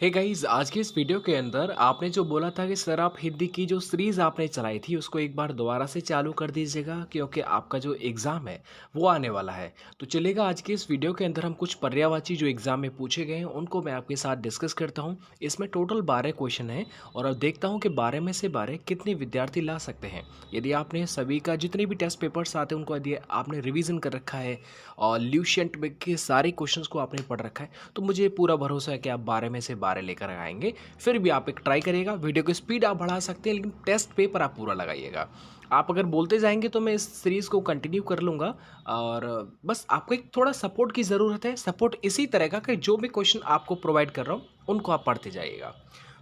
Hey guys, आज के इस वीडियो के अंदर आपने जो बोला था कि सर आप हिंदी की जो सीरीज़ आपने चलाई थी उसको एक बार दोबारा से चालू कर दीजिएगा क्योंकि आपका जो एग्ज़ाम है वो आने वाला है। तो चलेगा, आज के इस वीडियो के अंदर हम कुछ पर्यायवाची जो एग्ज़ाम में पूछे गए हैं उनको मैं आपके साथ डिस्कस करता हूँ। इसमें टोटल 12 क्वेश्चन हैं और अब देखता हूँ कि 12 में से 12 कितने विद्यार्थी ला सकते हैं। यदि आपने सभी का जितने भी टेस्ट पेपर्स आते हैं उनको यदि आपने रिविज़न कर रखा है और ल्यूसेंट में के सारे क्वेश्चंस को आपने पढ़ रखा है तो मुझे पूरा भरोसा है कि आप 12 में से 12 लेकर आएंगे। फिर भी आप एक ट्राई करिएगा, वीडियो की स्पीड आप बढ़ा सकते हैं लेकिन टेस्ट पेपर आप पूरा लगाइएगा। आप अगर बोलते जाएंगे तो मैं इस सीरीज़ को कंटिन्यू कर लूँगा और बस आपको एक थोड़ा सपोर्ट की ज़रूरत है। सपोर्ट इसी तरह का कि जो भी क्वेश्चन आपको प्रोवाइड कर रहा हूँ उनको आप पढ़ते जाइएगा।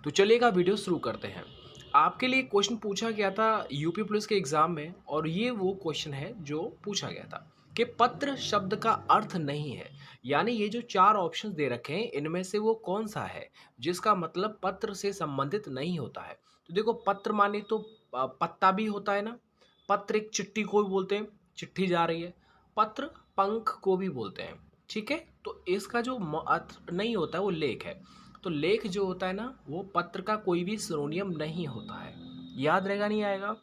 तो चलिएगा, वीडियो शुरू करते हैं। आपके लिए क्वेश्चन पूछा गया था यूपी पुलिस के एग्ज़ाम में और ये वो क्वेश्चन है जो पूछा गया था कि पत्र शब्द का अर्थ नहीं है। यानी ये जो 4 ऑप्शंस दे रखे हैं इनमें से वो कौन सा है जिसका मतलब पत्र से संबंधित नहीं होता है। तो देखो, पत्र माने तो पत्ता भी होता है ना। पत्र एक चिट्ठी को भी बोलते हैं, चिट्ठी जा रही है। पत्र पंख को भी बोलते हैं, ठीक है। तो इसका जो अर्थ नहीं होता है वो लेख है। तो लेख जो होता है ना वो पत्र का कोई भी सिनोनियम नहीं होता है। याद रहेगा, नहीं आएगा,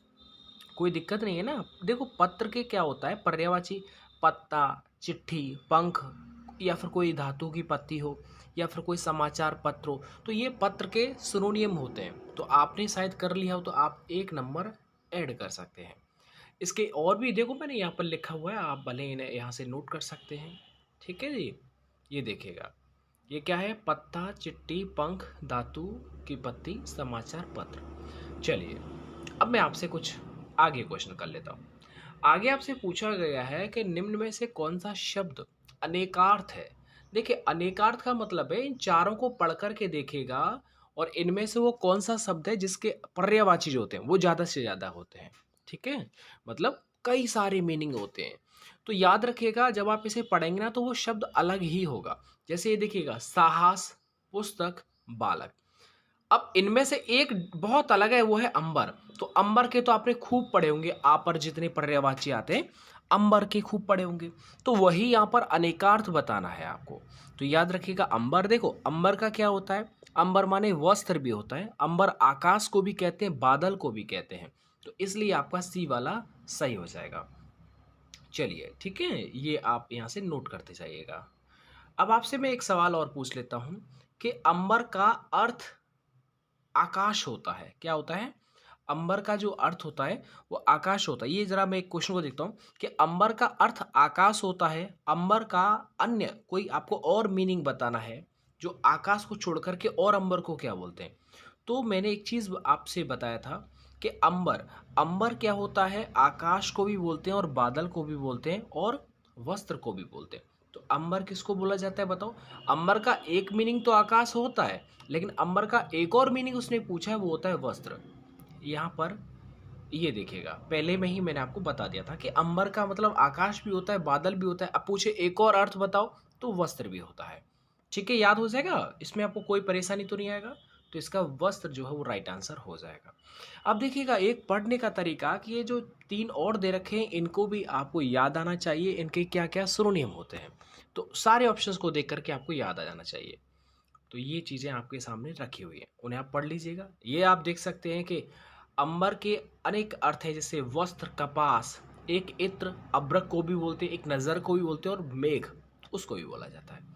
कोई दिक्कत नहीं है ना। देखो, पत्र के क्या होता है पर्यायवाची, पत्ता, चिट्ठी, पंख या फिर कोई धातु की पत्ती हो या फिर कोई समाचार पत्र हो, तो ये पत्र के सिनोनियम होते हैं। तो आपने शायद कर लिया हो तो आप एक नंबर ऐड कर सकते हैं। इसके और भी देखो, मैंने यहाँ पर लिखा हुआ है, आप भले इन्हें यहाँ से नोट कर सकते हैं, ठीक है जी। ये देखिएगा, ये क्या है, पत्ता, चिट्ठी, पंख, धातु की पत्ती, समाचार पत्र। चलिए, अब मैं आपसे कुछ आगे क्वेश्चन कर लेता हूँ। आगे आपसे पूछा गया है कि निम्न में से कौन सा शब्द अनेकार्थ है। देखिए, अनेकार्थ का मतलब है इन चारों को पढ़ करके देखेगा और इनमें से वो कौन सा शब्द है जिसके पर्यायवाची जो होते हैं वो ज़्यादा से ज़्यादा होते हैं, ठीक है। मतलब कई सारे मीनिंग होते हैं। तो याद रखिएगा, जब आप इसे पढ़ेंगे ना तो वो शब्द अलग ही होगा। जैसे ये देखिएगा, साहस, पुस्तक, बालक। अब इनमें से एक बहुत अलग है, वो है अंबर। तो अंबर के तो आपने खूब पढ़े होंगे, आ पर जितने पर्यायवाची आते हैं अंबर के खूब पढ़े होंगे। तो वही यहाँ पर अनेकार्थ बताना है आपको। तो याद रखिएगा, अंबर। देखो, अंबर का क्या होता है, अंबर माने वस्त्र भी होता है। अंबर आकाश को भी कहते हैं, बादल को भी कहते हैं। तो इसलिए आपका सी वाला सही हो जाएगा। चलिए, ठीक है, ये आप यहाँ से नोट करते जाइएगा। अब आपसे मैं एक सवाल और पूछ लेता हूँ कि अंबर का अर्थ आकाश होता है। क्या होता है, अंबर का जो अर्थ होता है वो आकाश होता है। ये जरा मैं एक क्वेश्चन को देखता हूँ कि अंबर का अर्थ आकाश होता है, अंबर का अन्य कोई आपको और मीनिंग बताना है जो आकाश को छोड़ करके, और अंबर को क्या बोलते हैं। तो मैंने एक चीज़ आपसे बताया था कि अंबर, अंबर क्या होता है, आकाश को भी बोलते हैं और बादल को भी बोलते हैं और वस्त्र को भी बोलते हैं। तो अंबर किसको बोला जाता है बताओ। अंबर का एक मीनिंग तो आकाश होता है लेकिन अंबर का एक और मीनिंग उसने पूछा है, वो होता है वस्त्र। यहाँ पर ये देखिएगा, पहले में ही मैंने आपको बता दिया था कि अंबर का मतलब आकाश भी होता है, बादल भी होता है। अब पूछे एक और अर्थ बताओ, तो वस्त्र भी होता है। ठीक है, याद हो जाएगा, इसमें आपको कोई परेशानी तो नहीं आएगा। तो इसका वस्त्र जो है वो राइट आंसर हो जाएगा। अब देखिएगा, एक पढ़ने का तरीका कि ये जो 3 और दे रखे हैं इनको भी आपको याद आना चाहिए, इनके क्या क्या सिनोनिम होते हैं। तो सारे ऑप्शंस को देख करके आपको याद आ जाना चाहिए। तो ये चीज़ें आपके सामने रखी हुई हैं, उन्हें आप पढ़ लीजिएगा। ये आप देख सकते हैं कि अंबर के अनेक अर्थ हैं, जैसे वस्त्र, कपास, एक इत्र, अब्रक को भी बोलते हैं, एक नज़र को भी बोलते हैं और मेघ उसको भी बोला जाता है।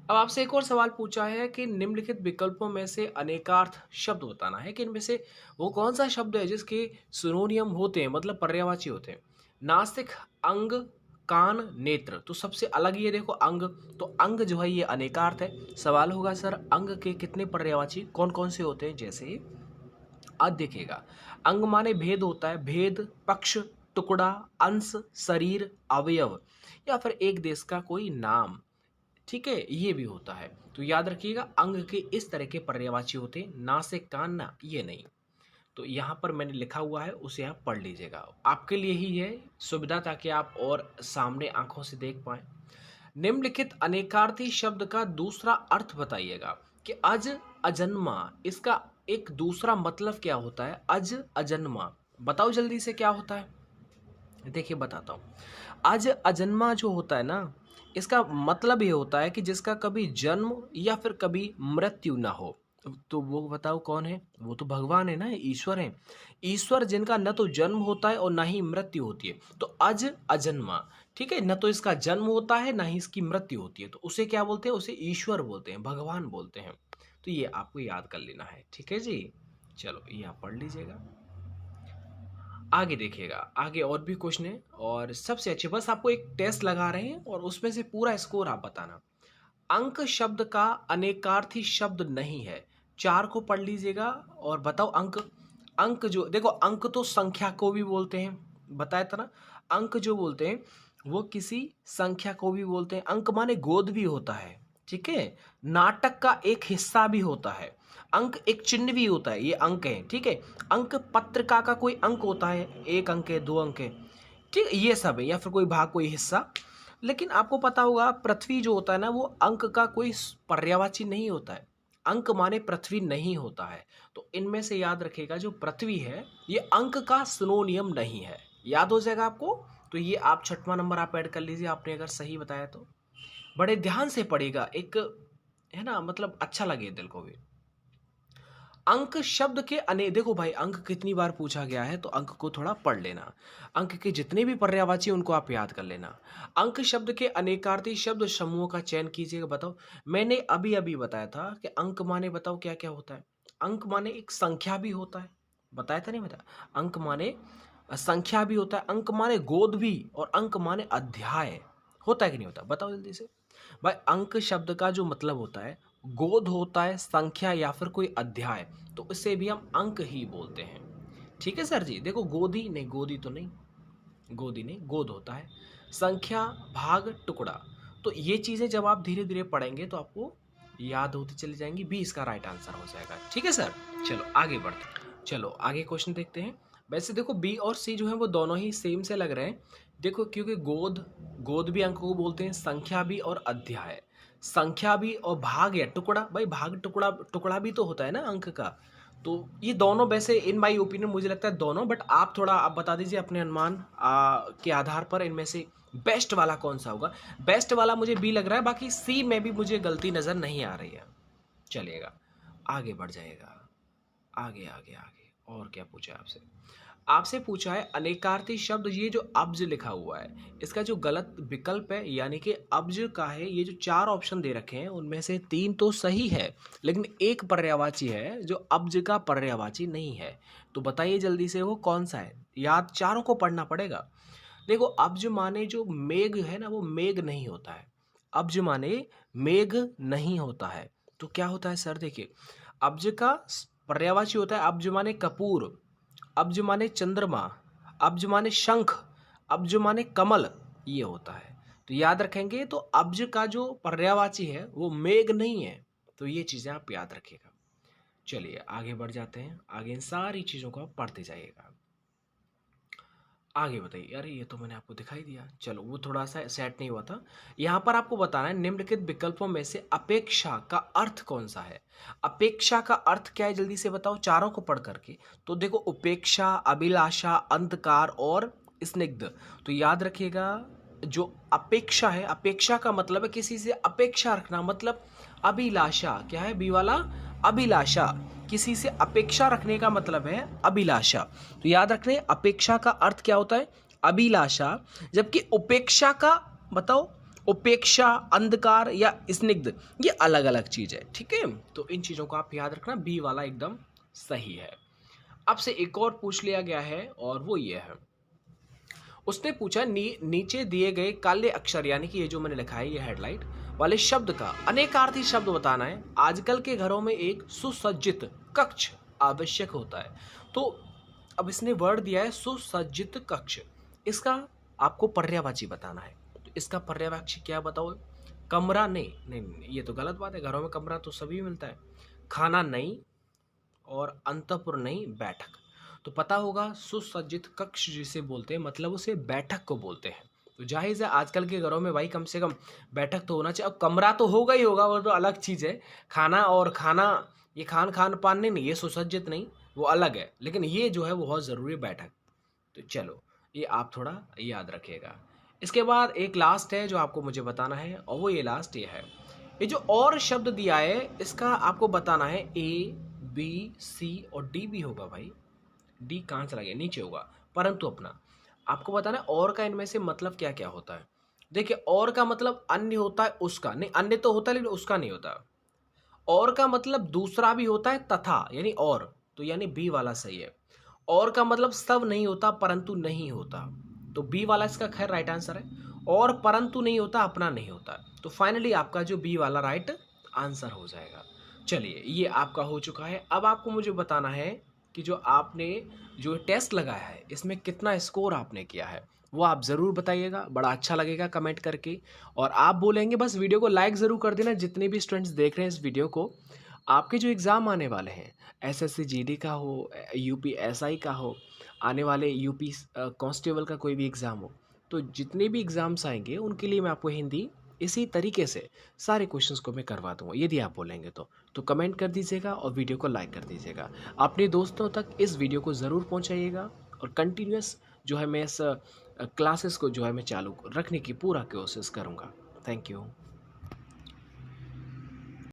अब आपसे एक और सवाल पूछा है कि निम्नलिखित विकल्पों में से अनेकार्थ शब्द बताना है कि इनमें से वो कौन सा शब्द है जिसके सिनोनियम होते हैं, मतलब पर्यायवाची होते हैं। नासिक, अंग, कान, नेत्र। तो सबसे अलग ये देखो, अंग। तो अंग जो है ये अनेकार्थ है। सवाल होगा, सर अंग के कितने पर्यायवाची कौन कौन से होते हैं। जैसे अब देखिएगा, अंग माने भेद होता है, भेद, पक्ष, टुकड़ा, अंश, शरीर, अवयव या फिर एक देश का कोई नाम, ठीक है, ये भी होता है। तो याद रखिएगा, अंग के इस तरह के पर्यायवाची होते हैं, ना से कान, ना ये नहीं। तो यहाँ पर मैंने लिखा हुआ है, उसे आप पढ़ लीजिएगा, आपके लिए ही है सुविधा, ताकि आप और सामने आंखों से देख पाएं। निम्नलिखित अनेकार्थी शब्द का दूसरा अर्थ बताइएगा कि अज, अजन्मा, इसका एक दूसरा मतलब क्या होता है। अज, अजन्मा, बताओ जल्दी से क्या होता है। देखिए बताता हूँ। अज, अजन्मा जो होता है ना, इसका मतलब ये होता है कि जिसका कभी जन्म या फिर कभी मृत्यु ना हो। तो वो बताओ कौन है? वो तो भगवान है ना, ईश्वर है। ईश्वर जिनका न तो जन्म होता है और ना ही मृत्यु होती है। तो अज अजन्मा, ठीक है, न तो इसका जन्म होता है ना ही इसकी मृत्यु होती है, तो उसे क्या बोलते हैं? उसे ईश्वर बोलते हैं, भगवान बोलते हैं। तो ये आपको याद कर लेना है, ठीक है जी। चलो ये आप पढ़ लीजिएगा। आगे देखिएगा, आगे और भी क्वेश्चन है और सबसे अच्छे, बस आपको एक टेस्ट लगा रहे हैं और उसमें से पूरा स्कोर आप बताना। अंक शब्द का अनेकार्थी शब्द नहीं है। चार को पढ़ लीजिएगा और बताओ अंक। अंक जो देखो, अंक तो संख्या को भी बोलते हैं, बताया था ना। अंक जो बोलते हैं वो किसी संख्या को भी बोलते हैं। अंक माने गोद भी होता है, ठीक है। नाटक का एक हिस्सा भी होता है। अंक एक चिन्ह भी होता है, ये अंक है, ठीक है। अंक पत्रिका का कोई अंक होता है, एक अंक है, दो अंक है, ठीक है, ये सब है, या फिर कोई भाग, कोई हिस्सा। लेकिन आपको पता होगा पृथ्वी जो होता है ना, वो अंक का कोई पर्यायवाची नहीं होता है। अंक माने पृथ्वी नहीं होता है। तो इनमें से याद रखिएगा, जो पृथ्वी है ये अंक का सिनोनियम नहीं है। याद हो जाएगा आपको। तो ये आप छठवां नंबर आप ऐड कर लीजिए, आपने अगर सही बताया तो। बड़े ध्यान से पढ़ेगा, एक है ना, मतलब अच्छा लगे दिल को भी। अंक शब्द के देखो भाई, अंक कितनी बार पूछा गया है, तो अंक को थोड़ा पढ़ लेना। अंक के जितने भी पर्यायवाची उनको आप याद कर लेना। अंक शब्द के अनेकार्थी शब्द समूहों का चयन कीजिएगा। बताओ, मैंने अभी अभी बताया था कि अंक माने, बताओ क्या क्या होता है। अंक माने एक संख्या भी होता है, बताया था नहीं बताया। अंक माने संख्या भी होता है, अंक माने गोद भी, और अंक माने अध्याय। होता है कि नहीं होता, बताओ जल्दी से। भाई अंक शब्द का जो मतलब होता है, गोद होता है, संख्या या फिर कोई अध्याय, तो इसे भी हम अंक ही बोलते हैं। ठीक है सर जी। देखो गोदी नहीं, गोदी तो नहीं, गोदी नहीं, गोद होता है, संख्या, भाग, टुकड़ा। तो ये चीजें जब आप धीरे धीरे पढ़ेंगे तो आपको याद होती चली जाएंगी। बी इसका राइट आंसर हो जाएगा, ठीक है सर। चलो आगे बढ़ते हैं। चलो आगे क्वेश्चन देखते हैं। वैसे देखो बी और सी जो है वो दोनों ही सेम से लग रहे हैं। देखो क्योंकि गोद, गोद भी अंक को बोलते हैं, संख्या भी और अध्याय, संख्या भी, और भाग या टुकड़ा, भाई भाग टुकड़ा, टुकड़ा भी तो होता है ना अंक का। तो ये दोनों, वैसे इन माई ओपिनियन मुझे लगता है दोनों, बट आप थोड़ा आप बता दीजिए अपने अनुमान के आधार पर इनमें से बेस्ट वाला कौन सा होगा। बेस्ट वाला मुझे बी लग रहा है, बाकी सी में भी मुझे गलती नज़र नहीं आ रही है। चलिएगा आगे बढ़ जाएगा, आगे आगे आगे। और क्या पूछा है आपसे? आपसे पूछा है अनेकार्थी शब्द, ये जो अब्ज लिखा हुआ है इसका जो गलत विकल्प है, यानी कि अब्ज का है। ये जो चार ऑप्शन दे रखे हैं उनमें से तीन तो सही है, लेकिन एक पर्यायवाची है जो अब्ज का पर्यायवाची नहीं है। तो बताइए जल्दी से वो कौन सा है। याद चारों को पढ़ना पड़ेगा। देखो अब्ज माने जो मेघ है ना, वो मेघ नहीं होता है। अब्ज माने मेघ नहीं होता है। तो क्या होता है सर? देखिए अब्ज का पर्यायवाची होता है, अब्ज माने कपूर, अब्ज माने चंद्रमा, अब्ज माने शंख, अब्ज माने कमल, ये होता है। तो याद रखेंगे, तो अब्ज का जो पर्यायवाची है वो मेघ नहीं है। तो ये चीज़ें आप याद रखिएगा। चलिए आगे बढ़ जाते हैं, आगे इन सारी चीज़ों को आप पढ़ते जाइएगा। आगे बताइए। अरे ये तो मैंने आपको दिखाई दिया। चलो वो थोड़ा सा सेट नहीं हुआ था। यहाँ पर आपको बताना है निम्नलिखित विकल्पों में से अपेक्षा का अर्थ कौन सा है। अपेक्षा का अर्थ क्या है, जल्दी से बताओ चारों को पढ़ करके। तो देखो उपेक्षा, अभिलाषा, अंधकार और स्निग्ध। तो याद रखिएगा, जो अपेक्षा है, अपेक्षा का मतलब है किसी से अपेक्षा रखना, मतलब अभिलाषा क्या है बी वाला? अभिलाषा। किसी से अपेक्षा रखने का मतलब है अभिलाषा। तो याद रखने अपेक्षा का अर्थ क्या होता है? अभिलाषा। जबकि उपेक्षा का बताओ, उपेक्षा, अंधकार या स्निग्ध, ये अलग अलग चीज है, ठीक है। तो इन चीजों को आप याद रखना, बी वाला एकदम सही है। अब से एक और पूछ लिया गया है और वो ये है, उसने पूछा नीचे दिए गए काले अक्षर, यानी कि ये जो मैंने लिखा है ये हेडलाइट वाले शब्द का अनेकार्थी शब्द बताना है। आजकल के घरों में एक सुसज्जित कक्ष आवश्यक होता है। तो अब इसने वर्ड दिया है सुसज्जित कक्ष, इसका आपको पर्यायवाची बताना है। तो इसका पर्यायवाची क्या बताओ? कमरा नहीं, नहीं, नहीं, ये तो गलत बात है। घरों में कमरा तो सभी मिलता है। खाना नहीं, और अंतःपुर नहीं, बैठक। तो पता होगा सुसज्जित कक्ष जिसे बोलते हैं, मतलब उसे बैठक को बोलते हैं। तो जाहिर है आजकल के घरों में भाई कम से कम बैठक तो होना चाहिए। अब कमरा तो होगा ही होगा, वो तो अलग चीज़ है। खाना और खाना, ये खान खान पान नहीं, ये सुसज्जित नहीं, वो अलग है। लेकिन ये जो है वो बहुत ज़रूरी है, बैठक। तो चलो ये आप थोड़ा याद रखिएगा। इसके बाद एक लास्ट है जो आपको मुझे बताना है, और वो ये लास्ट ये है, ये जो और शब्द दिया है इसका आपको बताना है। ए, बी, सी और डी भी होगा भाई। डी कहाँ चला गया, नीचे होगा। परंतु अपना आपको बताना है और का इनमें से मतलब क्या क्या होता है। देखिए, और का मतलब अन्य होता है, उसका नहीं, अन्य तो होता है लेकिन उसका नहीं होता। और का मतलब दूसरा भी होता है, तथा यानी और, तो यानी बी वाला सही है। और का मतलब सब नहीं होता परंतु नहीं होता, तो बी वाला इसका खैर राइट आंसर है। और परंतु नहीं होता, अपना नहीं होता, तो फाइनली आपका जो बी वाला राइट आंसर हो जाएगा। चलिए, ये आपका हो चुका है। अब आपको मुझे बताना है कि जो आपने जो टेस्ट लगाया है इसमें कितना स्कोर आपने किया है, वो आप ज़रूर बताइएगा, बड़ा अच्छा लगेगा कमेंट करके। और आप बोलेंगे बस वीडियो को लाइक ज़रूर कर देना, जितने भी स्टूडेंट्स देख रहे हैं इस वीडियो को। आपके जो एग्ज़ाम आने वाले हैं, एसएससी जीडी का हो, यूपी एसआई का हो, आने वाले यूपी कांस्टेबल का कोई भी एग्ज़ाम हो, तो जितने भी एग्ज़ाम्स आएंगे उनके लिए मैं आपको हिंदी इसी तरीके से सारे क्वेश्चंस को मैं करवा दूंगा, यदि आप बोलेंगे तो कमेंट कर दीजिएगा और वीडियो को लाइक कर दीजिएगा। अपने दोस्तों तक इस वीडियो को ज़रूर पहुंचाइएगा, और कंटिन्यूस जो है मैं इस क्लासेस को जो है मैं चालू रखने की पूरा कोशिश करूँगा। Thank you.